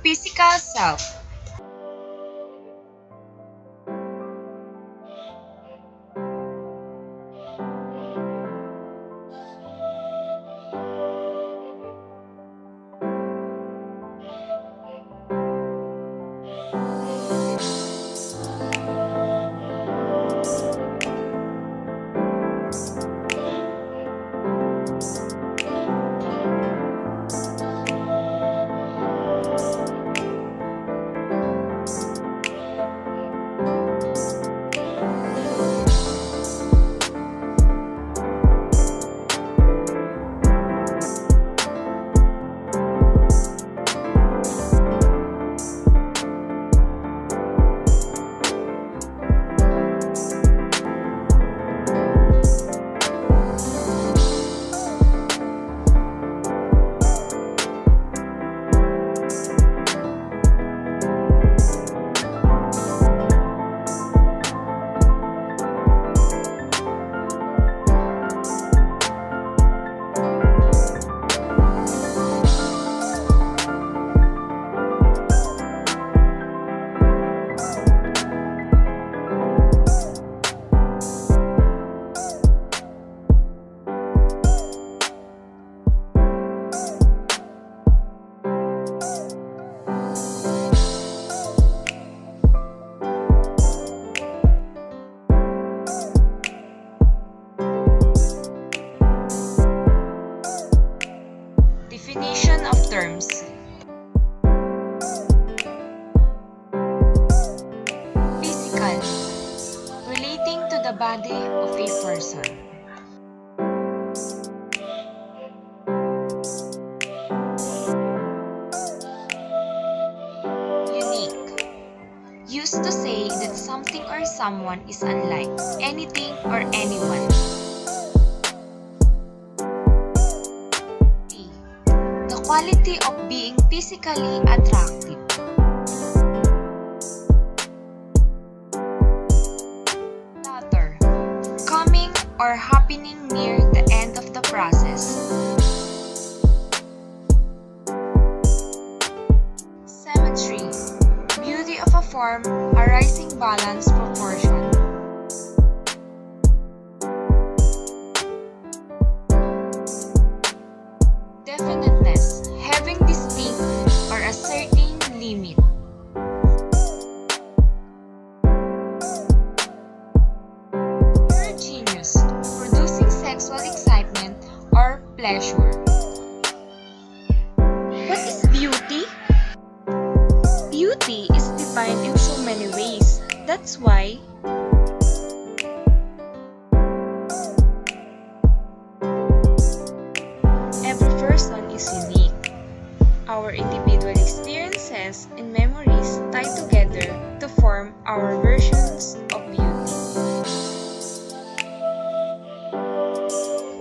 Physical self. Definition of terms. Physical. Relating to the body of a person. Unique. Used to say that something or someone is unlike anything or anyone. The quality of being physically attractive. Latter. Coming or happening near the end of the process. Symmetry. Beauty of a form, a rising balance proportion. Definiteness. Having distinct or a certain limit. Erogenous. Producing sexual excitement or pleasure. What is beauty? Beauty is defined in so many ways. That's why every person is unique. Our individual experiences and memories tie together to form our versions of beauty.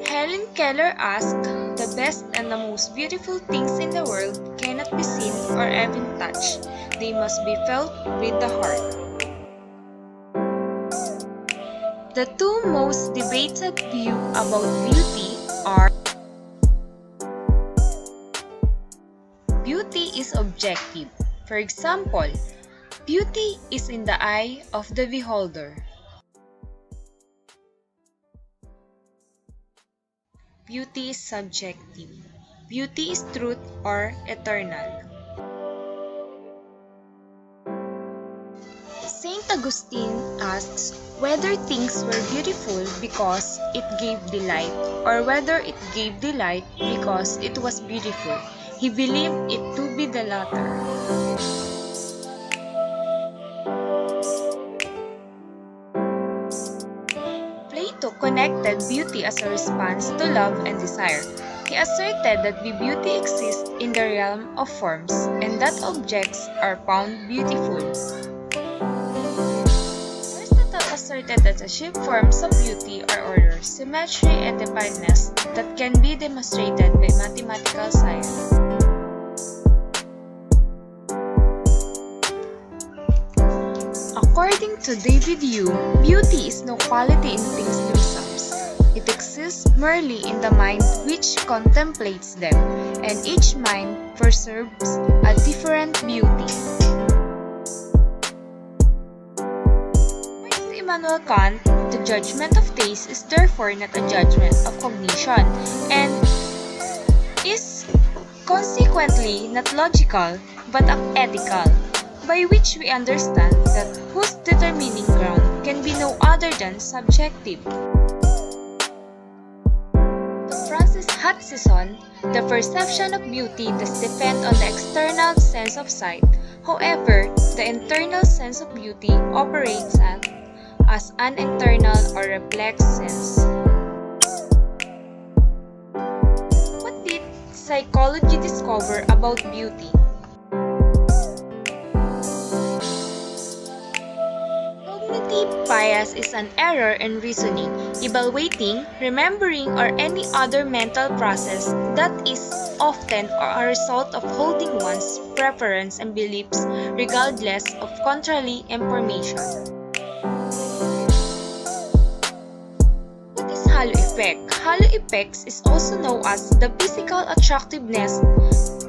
Helen Keller asked, "The best and the most beautiful things in the world cannot be seen or even touched. They must be felt with the heart." The two most debated views about beauty are: beauty is objective. For example, beauty is in the eye of the beholder. Beauty is subjective. Beauty is truth or eternal. Saint Augustine asks whether things were beautiful because it gave delight or whether it gave delight because it was beautiful. He believed it to be the latter. Plato connected beauty as a response to love and desire. He asserted that beauty exists in the realm of forms and that objects are found beautiful. Aristotle asserted that the chief forms of beauty are order, symmetry, and definiteness that can be demonstrated by mathematical science. According to David Hume, beauty is no quality in things themselves. It exists merely in the mind which contemplates them, and each mind perceives a different beauty. Immanuel Kant, the judgment of taste is therefore not a judgment of cognition and is consequently not logical but ethical, by which we understand that whose determining ground can be no other than subjective. To Francis Hutcheson, the perception of beauty does depend on the external sense of sight. However, the internal sense of beauty operates as an internal or reflex sense. What did psychology discover about beauty? Cognitive bias is an error in reasoning, evaluating, remembering, or any other mental process that is often a result of holding one's preference and beliefs regardless of contrary information. What is halo effect? Halo effects is also known as the physical attractiveness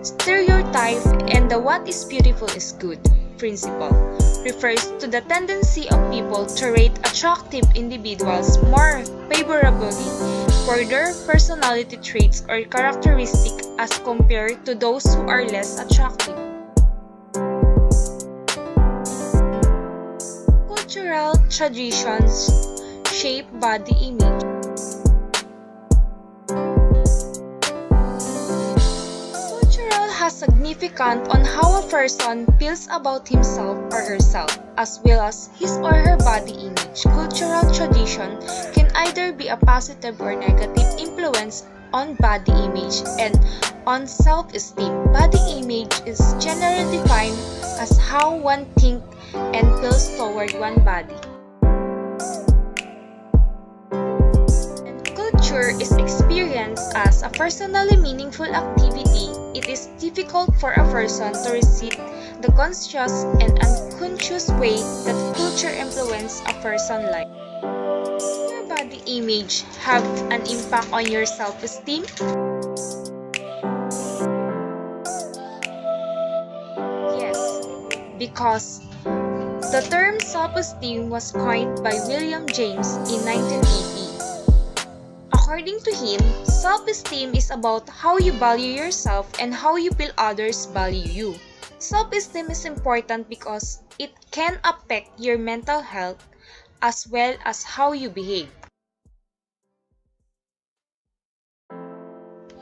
stereotype and the what is beautiful is good principle. Refers to the tendency of people to rate attractive individuals more favorably for their personality traits or characteristics as compared to those who are less attractive. Cultural traditions shape body image. Has significant on how a person feels about himself or herself, as well as his or her body image. Cultural tradition can either be a positive or negative influence on body image and on self-esteem. Body image is generally defined as how one thinks and feels toward one body. Culture is experienced as a personally meaningful activity. It is difficult for a person to receive the conscious and unconscious way that culture influences a person's life. Does your body image have an impact on your self-esteem? Yes, because the term self-esteem was coined by William James in 1980. According to him, self-esteem is about how you value yourself and how you feel others value you. Self-esteem is important because it can affect your mental health as well as how you behave.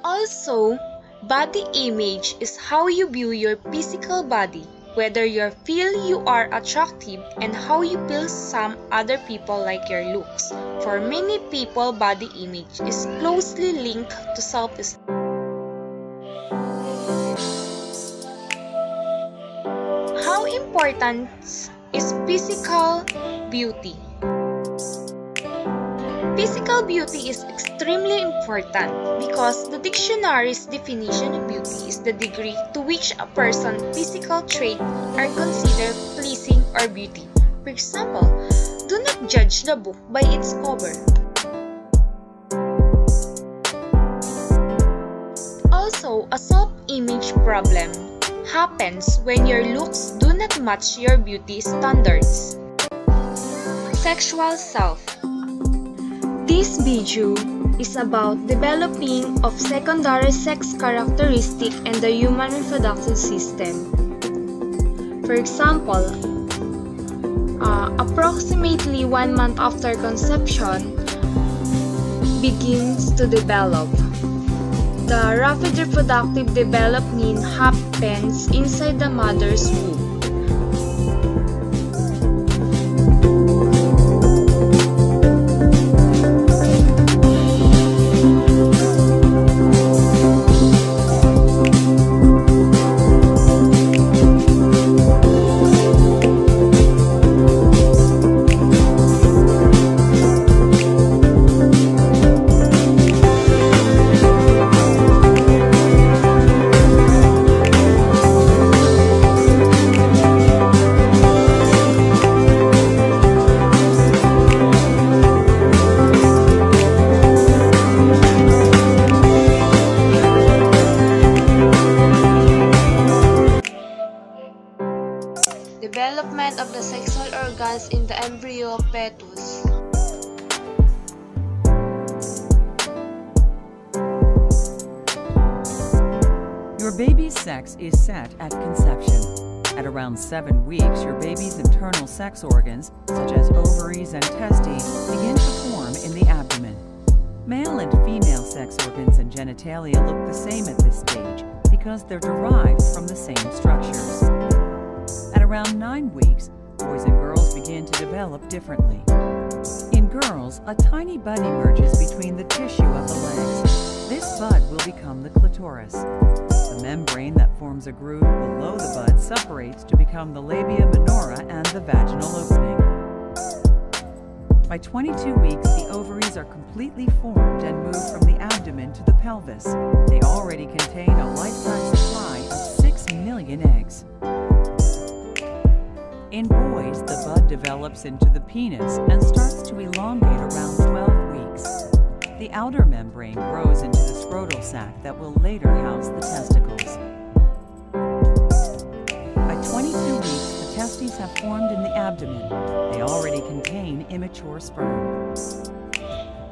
Also, body image is how you view your physical body, whether you feel you are attractive and how you feel some other people like your looks. For many people, body image is closely linked to self-esteem. How important is physical beauty? Physical beauty is extremely important because the dictionary's definition of beauty is the degree to which a person's physical traits are considered pleasing or beauty. For example, do not judge the book by its cover. Also, a self-image problem happens when your looks do not match your beauty standards. Sexual self. This video is about developing of secondary sex characteristic and the human reproductive system. For example, approximately 1 month after conception begins to develop. The rapid reproductive development happens inside the mother's womb. development of the sexual organs in the embryo fetus. Your baby's sex is set at conception. At around 7 weeks, your baby's internal sex organs, such as ovaries and testes, begin to form in the abdomen. Male and female sex organs and genitalia look the same at this stage because they're derived from the same structures. At around 9 weeks, boys and girls begin to develop differently. In girls, a tiny bud emerges between the tissue of the legs. This bud will become the clitoris. The membrane that forms a groove below the bud separates to become the labia minora and the vaginal opening. By 22 weeks, the ovaries are completely formed and move from the abdomen to the pelvis. They already contain a lifetime supply of 6 million eggs. In boys, the bud develops into the penis and starts to elongate around 12 weeks. The outer membrane grows into the scrotal sac that will later house the testicles. By 22 weeks, the testes have formed in the abdomen. They already contain immature sperm.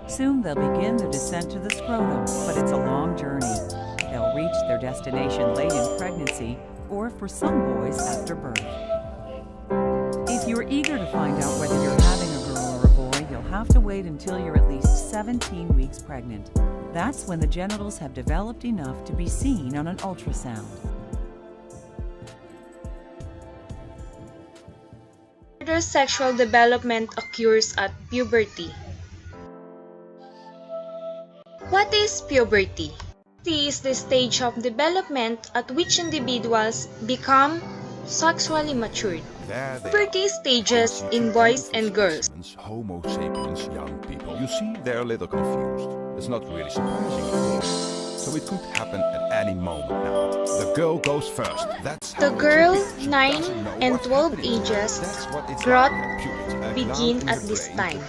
Soon they'll begin their descent to the scrotum, but it's a long journey. They'll reach their destination late in pregnancy, or for some boys, after birth. If you're eager to find out whether you're having a girl or a boy, you'll have to wait until you're at least 17 weeks pregnant. That's when the genitals have developed enough to be seen on an ultrasound. Further sexual development occurs at puberty. What is puberty? Puberty is the stage of development at which individuals become sexually matured. Puberty stages in boys and girls. Homo sapiens young people. You see, they're a little confused. It's not really surprising, of course. So it could happen at any moment now. The girl goes first. That's The girl, 9 and 12 ages, growth begin at this time.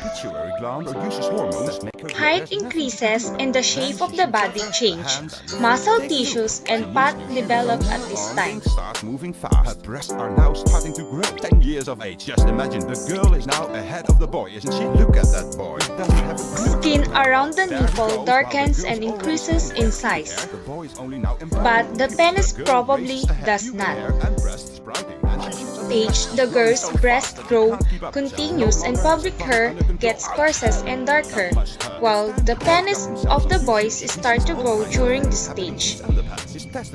Height increases and the shape of the body change. Muscle tissues and fat develop at this time. Start moving fast. Her breasts are now starting to grow. 10 years of age. Just imagine, the girl is now ahead of the boy, isn't she? Look at that boy. Doesn't have a clue. Skin around the nipple darkens and increases in size, but the penis probably does not. Stage, the girl's breast growth continues and pubic hair gets coarser and darker, while the penis of the boys start to grow during this stage.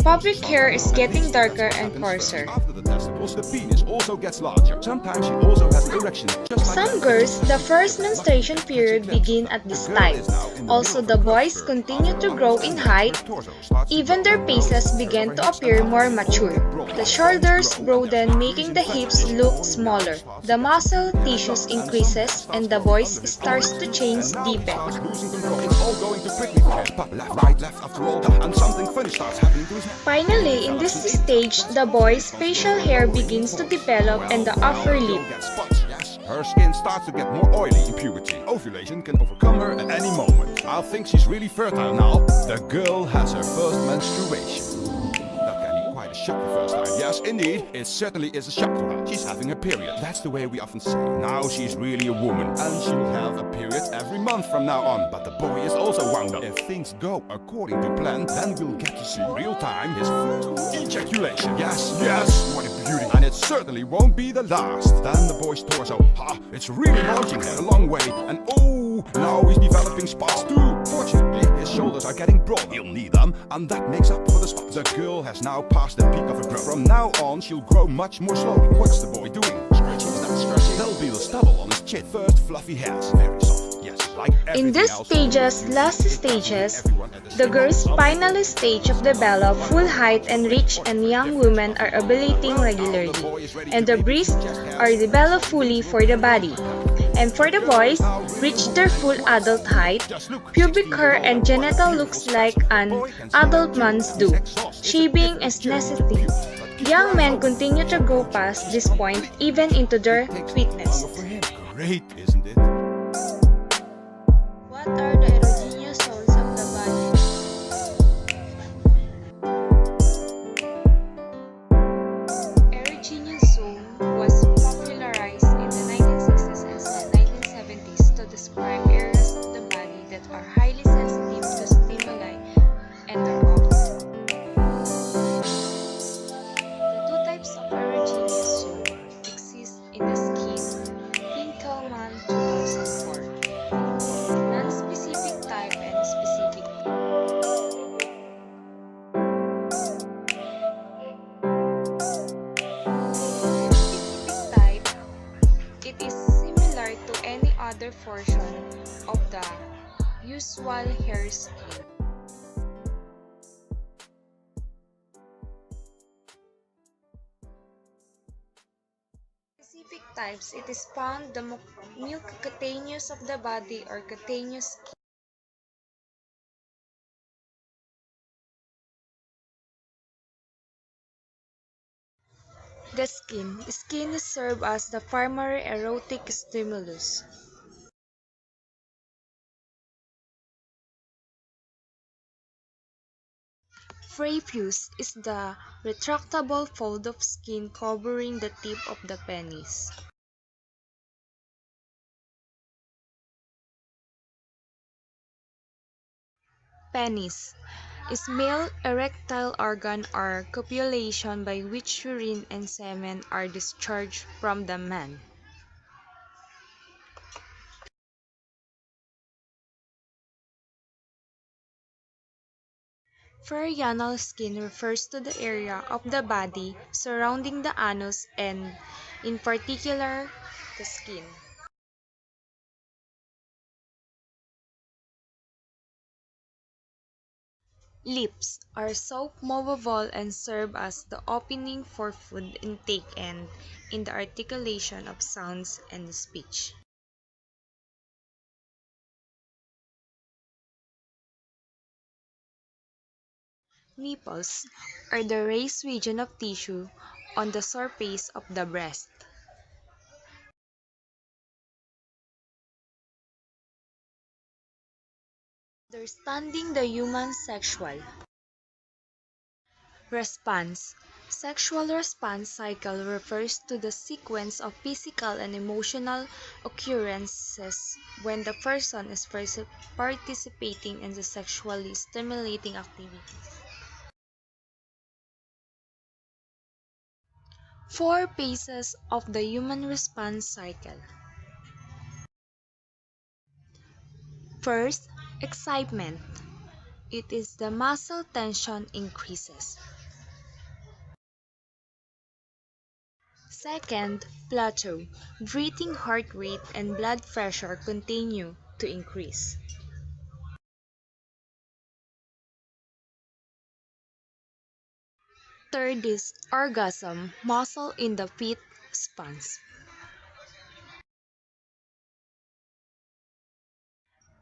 Pubic hair is getting darker and coarser. The penis also gets larger. Sometimes she also has erection. Some girls, the first menstruation period begin at this time. Also, the boys continue to grow in height. Even their faces begin to appear more mature. The shoulders broaden, making the hips look smaller. The muscle tissues increases and the boys starts to change deepen. Finally, in this stage, the boy's facial hair begins to develop and the upper lip. Her skin starts to get more oily in puberty. Ovulation can overcome her at any moment. I think she's really fertile now. The girl has her first menstruation. That can be quite a shock the first time. Yes, indeed, it certainly is a shock to her. She's having a period. That's the way we often say. Now she's really a woman, and she'll have a period every month from now on. But the boy is also wound up. If things go according to plan, then we'll get to see real time his first ejaculation. Yes, yes, what a beauty. And it certainly won't be the last. Then the boy's torso, it's really launching a long way. And oh, now he's developing spots too. Fortunately, his shoulders are getting broad. He'll need them, and that makes up for the spots. The girl has now passed the peak of her growth. From now on, she'll grow much more slowly. What's the boy doing? Stretching, is that stretching? There'll be the stubble on his chin. First, fluffy hairs, very soft. Yes, like in these stages, last stages, the girl's final stage of develop, full height and reach, and young women are ovulating regularly, and the breasts are developed fully for the body. And for the boys, reach their full adult height, pubic hair and genital looks like an adult man's do. Shaving is necessary. Young men continue to grow past this point even into their fitness. Great, isn't it? What are the erogenous zones of the body? Erogenous zone was are highly sensitive to stimuli and are off. The two types of erogenous humor exist in the skin. Pinkelman 2004. Non-specific type and specific specific type. It is similar to any other portion of the usual hair skin. Specific types, it is found the mucocutaneous of the body or cutaneous skin. The skin. Skin serves as the primary erotic stimulus. Prepuce is the retractable fold of skin covering the tip of the penis. Penis is male erectile organ or copulation by which urine and semen are discharged from the man. Perianal skin refers to the area of the body surrounding the anus and, in particular, the skin. Lips are soft movable and serve as the opening for food intake and in the articulation of sounds and speech. Nipples are the raised region of tissue on the surface of the breast. Understanding the human sexual response. Sexual response cycle refers to the sequence of physical and emotional occurrences when the person is participating in the sexually stimulating activities. Four phases of the human response cycle. First, excitement. It is the muscle tension increases. Second, plateau. Breathing heart rate and blood pressure continue to increase. Third is orgasm. Muscle in the feet expands.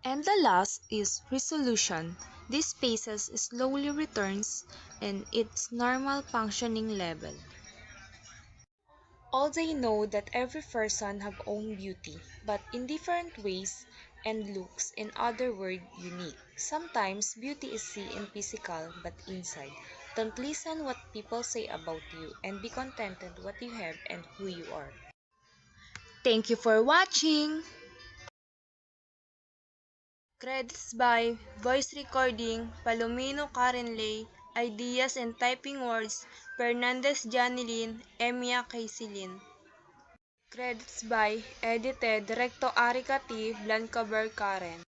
And the last is resolution. This phases slowly returns in its normal functioning level. All they know that every person have own beauty, but in different ways and looks, in other words, unique. Sometimes beauty is seen in physical but inside. Don't listen what people say about you and be contented what you have and who you are. Thank you for watching. Credits by Voice Recording, Palomino Karen Lay, Ideas and Typing Words, Fernandez Janilyn, Emia Kaisilin. Credits by Edited, Recto Aricati, Blancaber Karen.